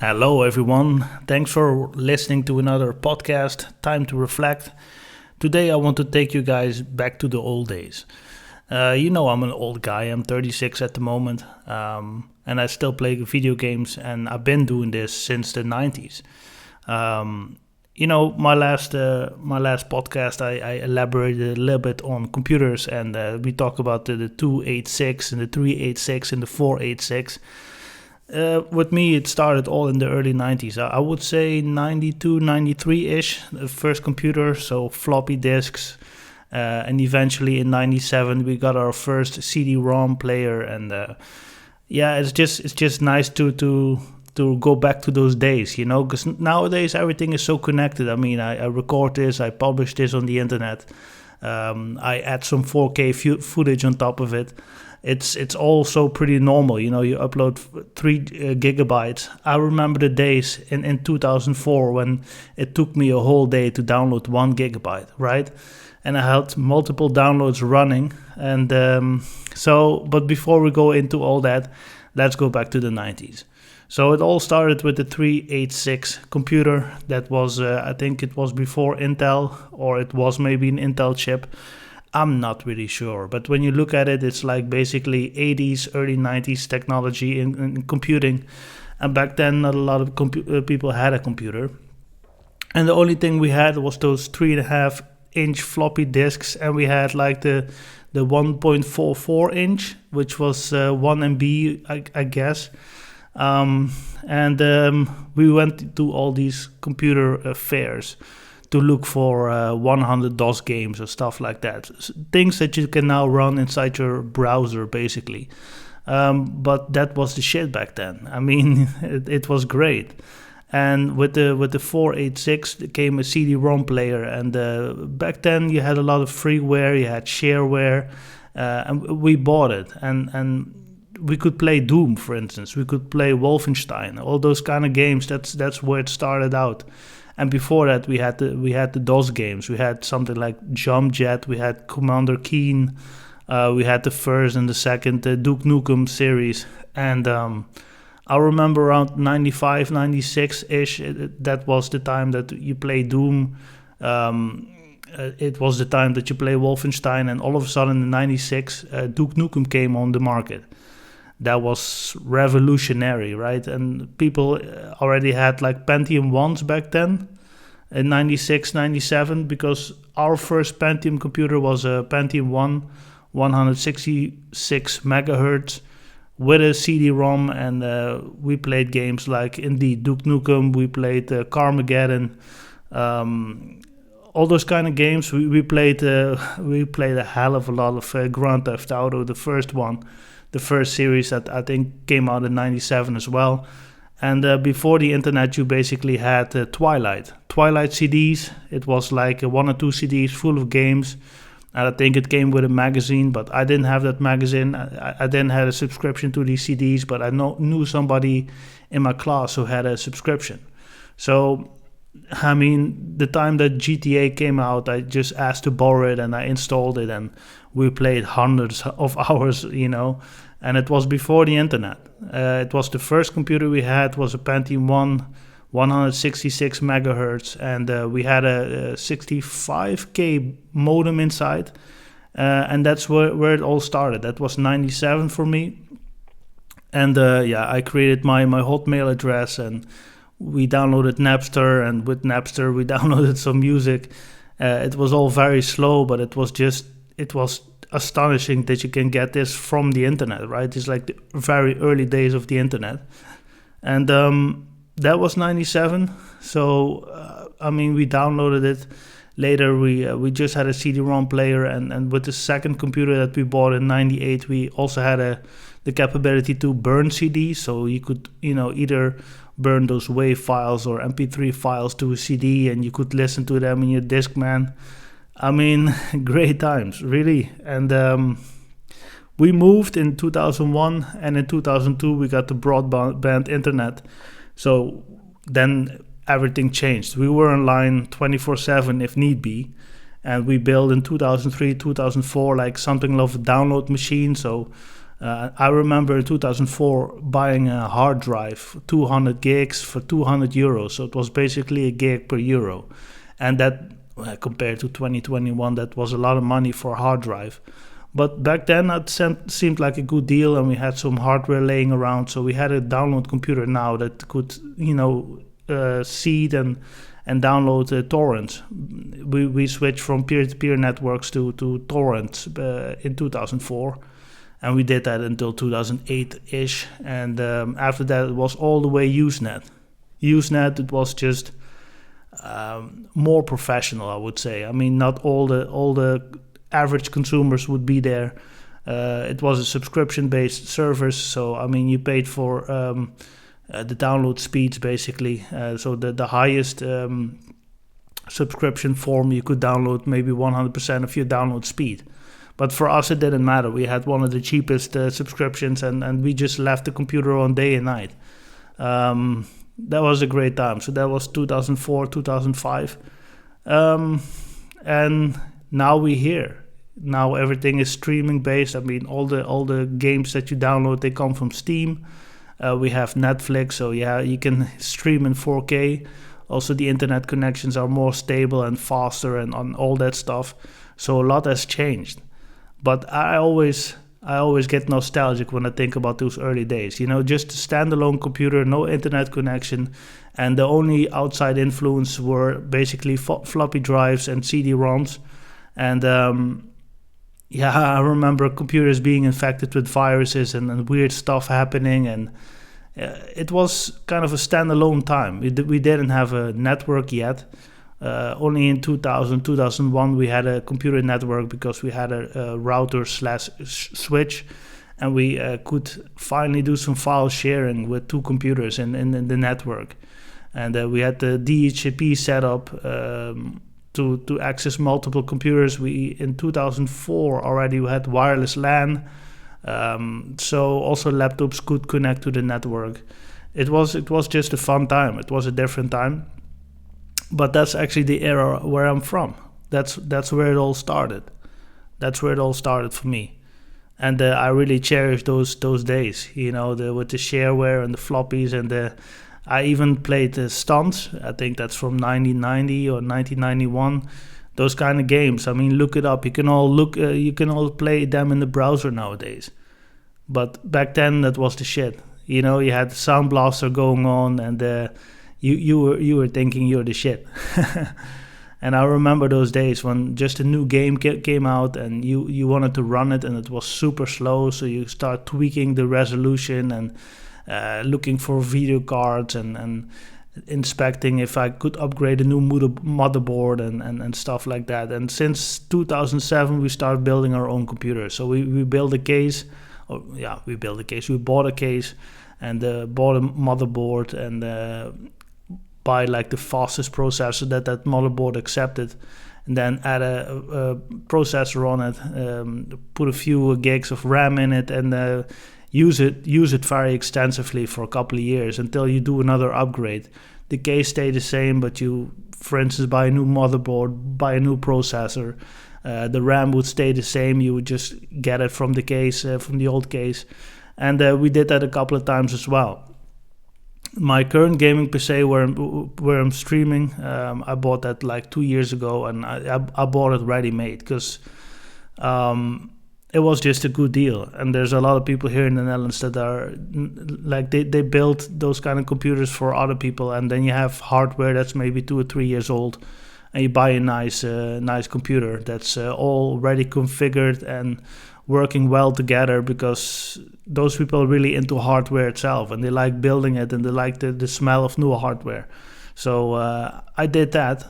Hello, everyone. Thanks for listening to another podcast, Time to Reflect. Today, I want to take you guys back to the old days. I'm an old guy. I'm 36 at the moment, and I still play video games, and I've been doing this since the 90s. My last podcast, I elaborated a little bit on computers, and we talk about the 286 and the 386 and the 486. With me, it started all in the early 90s. I would say 92, 93-ish, the first computer, so floppy disks. And eventually in 97, we got our first CD-ROM player. And it's just nice to go back to those days, because nowadays everything is so connected. I mean, I record this, I publish this on the internet. I add some 4K footage on top of it. It's also pretty normal, you upload 3 gigabytes. I remember the days in 2004 when it took me a whole day to download 1 gigabyte, right? And I had multiple downloads running. And but before we go into all that, let's go back to the 90s. So it all started with the 386 computer. That was, I think it was before Intel, or it was maybe an Intel chip. I'm not really sure, but when you look at it, it's like basically 80s, early 90s technology in computing. And back then, not a lot of people had a computer. And the only thing we had was those 3.5-inch floppy disks, and we had like the 1.44 inch, which was 1 MB, I guess. We went to all these computer fairs to look for 100 DOS games or stuff like that. Things that you can now run inside your browser, basically. But that was the shit back then. I mean, it was great. And with the 486 came a CD-ROM player. And back then you had a lot of freeware, you had shareware, and we bought it. And we could play Doom, for instance. We could play Wolfenstein, all those kind of games. That's where it started out. And before that, we had the DOS games. We had something like Jump Jet. We had Commander Keen. We had the first and the second Duke Nukem series. And I remember around 95, 96-ish, that was the time that you play Doom. It was the time that you play Wolfenstein. And all of a sudden in 96, Duke Nukem came on the market. That was revolutionary, right? And people already had like Pentium 1s back then in 96, 97, because our first Pentium computer was a Pentium 1, 166 megahertz with a CD-ROM, and we played games like, indeed, Duke Nukem, we played Carmageddon, all those kind of games. We played a hell of a lot of Grand Theft Auto, the first one. The first series that I think came out in 97 as well. And before the internet, you basically had Twilight CDs. It was like 1 or 2 CDs full of games. And I think it came with a magazine, but I didn't have that magazine. I didn't have a subscription to these CDs, but I knew somebody in my class who had a subscription. So, I mean, the time that GTA came out, I just asked to borrow it and I installed it, and we played hundreds of hours, and it was before the internet. It was the first computer we had was a Pentium 1, 166 megahertz, and we had a 65K modem inside, and that's where it all started. That was 97 for me. And I created my Hotmail address, and we downloaded Napster, and with Napster we downloaded some music. It was all very slow, but it was astonishing that you can get this from the internet, right? It's like the very early days of the internet. And that was 97. So, we downloaded it. Later, we just had a CD-ROM player, and with the second computer that we bought in 98, we also had the capability to burn CDs. So you could, either burn those WAV files or MP3 files to a CD, and you could listen to them in your Discman. I mean, great times, really. And we moved in 2001, and in 2002 we got the broadband internet. So then everything changed. We were online 24/7 if need be, and we built in 2003, 2004 like something like a download machine. So I remember in 2004 buying a hard drive, 200 gigs for €200. So it was basically a gig per euro. And that, compared to 2021, that was a lot of money for a hard drive. But back then it seemed like a good deal, and we had some hardware laying around. So we had a download computer now that could, seed and download torrents. We switched from peer-to-peer networks to torrents in 2004. And we did that until 2008-ish. And after that, it was all the way Usenet. Usenet, it was just more professional, I would say. I mean, not all the average consumers would be there. It was a subscription-based service. So, I mean, you paid for the download speeds, basically. So the highest subscription form, you could download maybe 100% of your download speed. But for us, it didn't matter. We had one of the cheapest subscriptions, and we just left the computer on day and night. That was a great time. So that was 2004, 2005. And now we're here. Now everything is streaming based. I mean, all the games that you download, they come from Steam. We have Netflix, so yeah, you can stream in 4K. Also, the internet connections are more stable and faster and on all that stuff. So a lot has changed. But I always get nostalgic when I think about those early days. Just a standalone computer, no internet connection, and the only outside influence were basically floppy drives and CD-ROMs. And I remember computers being infected with viruses and weird stuff happening, and it was kind of a standalone time. We didn't have a network yet. Only in 2001 we had a computer network because we had a router/switch, and we could finally do some file sharing with two computers in the network. And we had the DHCP set up to access multiple computers. In 2004 already we had wireless LAN, so also laptops could connect to the network. It was just a fun time. It was a different time. But that's actually the era where I'm from. That's where it all started. That's where it all started for me. And I really cherish those days, with the shareware and the floppies. And I even played the Stunts. I think that's from 1990 or 1991. Those kind of games. I mean, look it up. You can all play them in the browser nowadays. But back then, that was the shit. You had the Sound Blaster going on, and You were thinking you're the shit. And I remember those days when just a new game came out and you wanted to run it and it was super slow. So you start tweaking the resolution and looking for video cards and inspecting if I could upgrade a new motherboard and stuff like that. And since 2007, we started building our own computer. So we built a case. We bought a case and bought a motherboard and buy like the fastest processor that motherboard accepted, and then add a processor on it, put a few gigs of RAM in it, and use it very extensively for a couple of years until you do another upgrade. The case stayed the same, but you, for instance, buy a new motherboard, buy a new processor. The RAM would stay the same. You would just get it from the case, from the old case, and we did that a couple of times as well. My current gaming PC where I'm streaming, I bought that like 2 years ago, and I bought it ready-made because it was just a good deal. And there's a lot of people here in the Netherlands that are like they build those kind of computers for other people, and then you have hardware that's maybe 2 or 3 years old, and you buy a nice computer that's already configured and working well together, because those people are really into hardware itself and they like building it and they like the smell of new hardware. So I did that.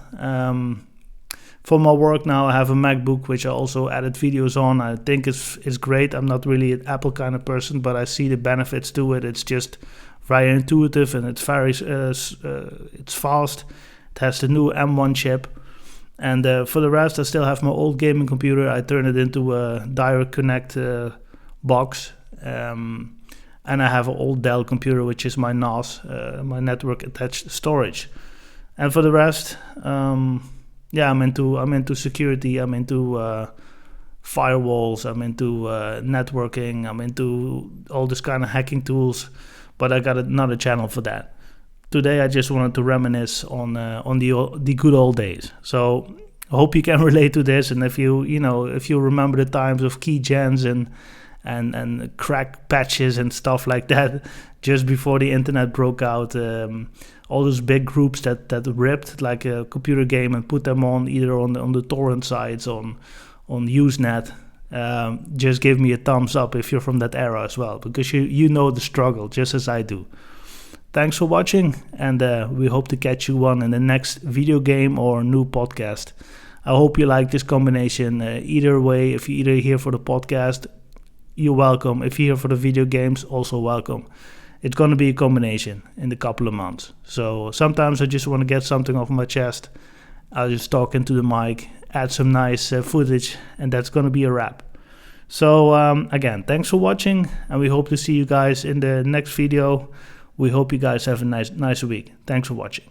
For my work now, I have a MacBook, which I also edit videos on. I think it's great. I'm not really an Apple kind of person, but I see the benefits to it. It's just very intuitive and it's very it's fast. It has the new M1 chip. And for the rest, I still have my old gaming computer. I turned it into a direct connect box. And I have an old Dell computer, which is my NAS, my network attached storage. And for the rest, I'm into security. I'm into firewalls, I'm into networking, I'm into all this kind of hacking tools, but I got another channel for that. Today I just wanted to reminisce on the good old days. So I hope you can relate to this, and if you remember the times of key gens and crack patches and stuff like that, just before the internet broke out, all those big groups that ripped like a computer game and put them on either on the torrent sites on Usenet. Just give me a thumbs up if you're from that era as well, because you know the struggle just as I do. Thanks for watching, and we hope to catch you in the next video game or new podcast. I hope you like this combination. Either way, if you're either here for the podcast, you're welcome. If you're here for the video games, also welcome. It's going to be a combination in a couple of months. So sometimes I just want to get something off my chest. I'll just talk into the mic, add some nice footage, and that's going to be a wrap. So again, thanks for watching, and we hope to see you guys in the next video. We hope you guys have a nice week. Thanks for watching.